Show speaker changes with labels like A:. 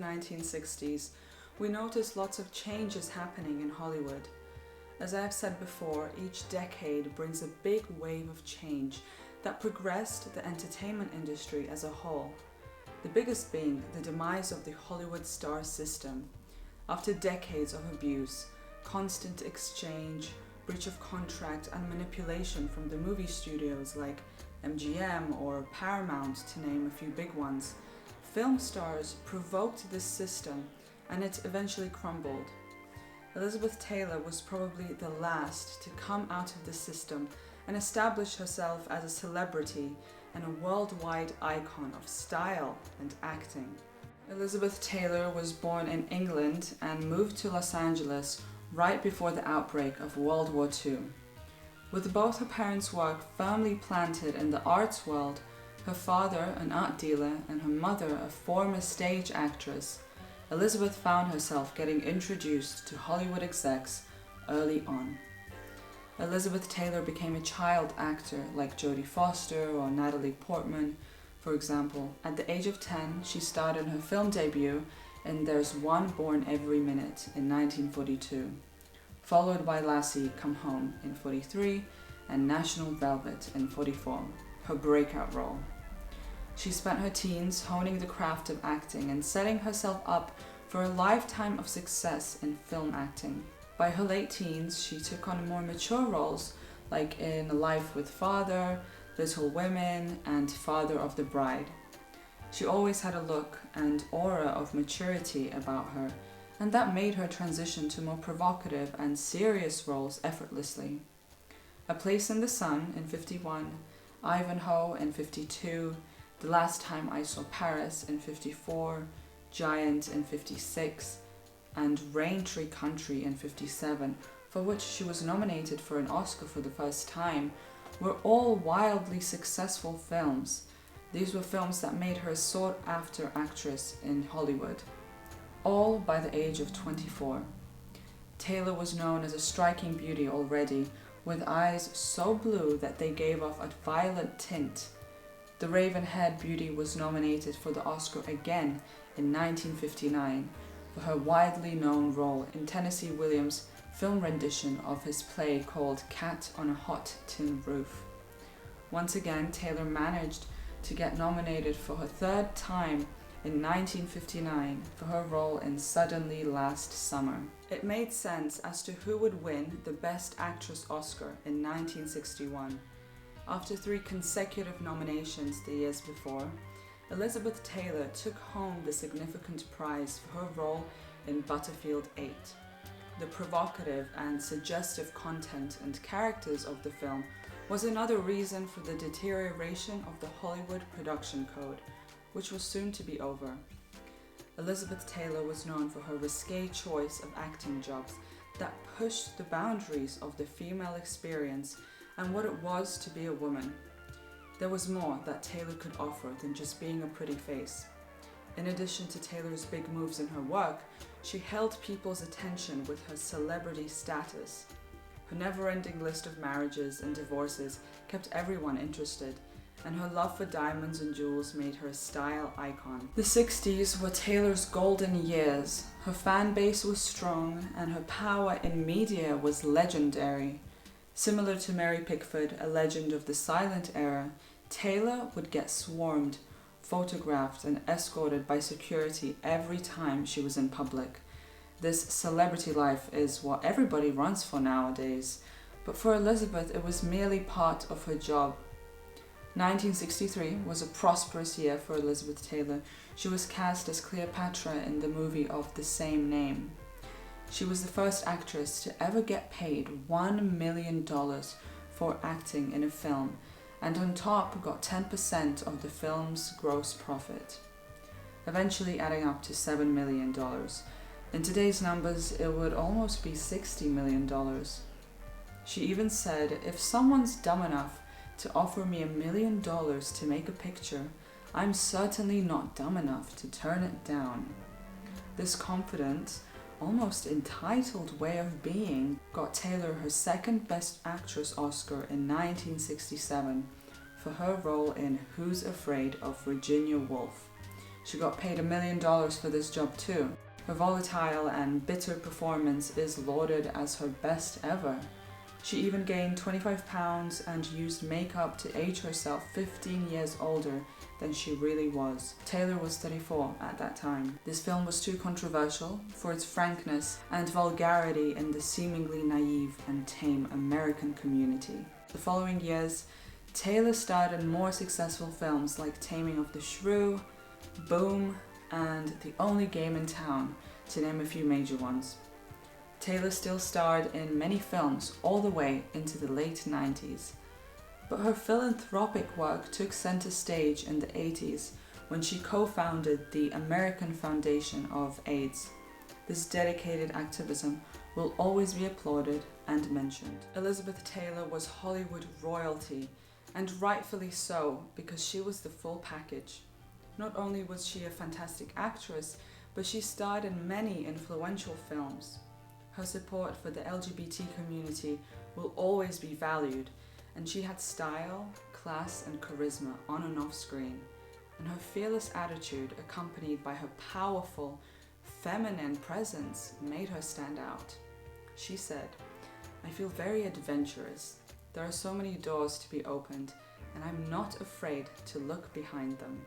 A: 1960s, we notice lots of changes happening in Hollywood. As I have said before, each decade brings a big wave of change that progressed the entertainment industry as a whole. The biggest being the demise of the Hollywood star system. After decades of abuse, constant exchange, breach of contract and manipulation from the movie studios like MGM or Paramount, to name a few big ones, film stars provoked this system and it eventually crumbled. Elizabeth Taylor was probably the last to come out of the system and establish herself as a celebrity and a worldwide icon of style and acting. Elizabeth Taylor was born in England and moved to Los Angeles right before the outbreak of World War II. With both her parents' work firmly planted in the arts world, her father an art dealer and her mother a former stage actress, Elizabeth found herself getting introduced to Hollywood execs early on. Elizabeth Taylor became a child actor like Jodie Foster or Natalie Portman, for example. At the age of 10, she starred in her film debut in There's One Born Every Minute in 1942, followed by Lassie Come Home in 43 and National Velvet in 44, her breakout role. She spent her teens honing the craft of acting and setting herself up for a lifetime of success in film acting. By her late teens, she took on more mature roles like in Life with Father, Little Women, and Father of the Bride. She always had a look and aura of maturity about her, and that made her transition to more provocative and serious roles effortlessly. A Place in the Sun in 51, Ivanhoe in 52, The Last Time I Saw Paris in 54, Giant in 56, and Raintree Country in 57, for which she was nominated for an Oscar for the first time, were all wildly successful films. These were films that made her a sought-after actress in Hollywood, all by the age of 24. Taylor was known as a striking beauty already, with eyes so blue that they gave off a violet tint. The Raven-haired beauty was nominated for the Oscar again in 1959 for her widely known role in Tennessee Williams' film rendition of his play called Cat on a Hot Tin Roof. Once again, Taylor managed to get nominated for her third time in 1959 for her role in Suddenly Last Summer. It made sense as to who would win the Best Actress Oscar in 1961. After 3 consecutive nominations the years before, Elizabeth Taylor took home the significant prize for her role in Butterfield 8. The provocative and suggestive content and characters of the film was another reason for the deterioration of the Hollywood production code, which was soon to be over. Elizabeth Taylor was known for her risque choice of acting jobs that pushed the boundaries of the female experience and what it was to be a woman. There was more that Taylor could offer than just being a pretty face. In addition to Taylor's big moves in her work, she held people's attention with her celebrity status. Her never-ending list of marriages and divorces kept everyone interested, and her love for diamonds and jewels made her a style icon. The 60s were Taylor's golden years. Her fan base was strong, and her power in media was legendary. Similar to Mary Pickford, a legend of the silent era, Taylor would get swarmed, photographed and escorted by security every time she was in public. This celebrity life is what everybody runs for nowadays, but for Elizabeth it was merely part of her job. 1963 was a prosperous year for Elizabeth Taylor. She was cast as Cleopatra in the movie of the same name. She was the first actress to ever get paid $1 million for acting in a film, and on top got 10% of the film's gross profit, eventually adding up to $7 million. In today's numbers, it would almost be $60 million. She even said, "If someone's dumb enough to offer me $1 million to make a picture, I'm certainly not dumb enough to turn it down." This confident, almost entitled way of being got Taylor her second Best Actress Oscar in 1967 for her role in Who's Afraid of Virginia Woolf. She got paid $1 million for this job too. Her volatile and bitter performance is lauded as her best ever. She even gained 25 pounds and used makeup to age herself 15 years older than she really was. Taylor was 34 at that time. This film was too controversial for its frankness and vulgarity in the seemingly naive and tame American community. The following years, Taylor starred in more successful films like Taming of the Shrew, Boom, and The Only Game in Town, to name a few major ones. Taylor still starred in many films all the way into the late 90s, but her philanthropic work took center stage in the 80s when she co-founded the American Foundation of AIDS. This dedicated activism will always be applauded and mentioned. Elizabeth Taylor was Hollywood royalty, and rightfully so, because she was the full package. Not only was she a fantastic actress, but she starred in many influential films. Her support for the LGBT community will always be valued, and she had style, class, and charisma on and off screen. And her fearless attitude, accompanied by her powerful, feminine presence, made her stand out. She said, "I feel very adventurous. There are so many doors to be opened, and I'm not afraid to look behind them."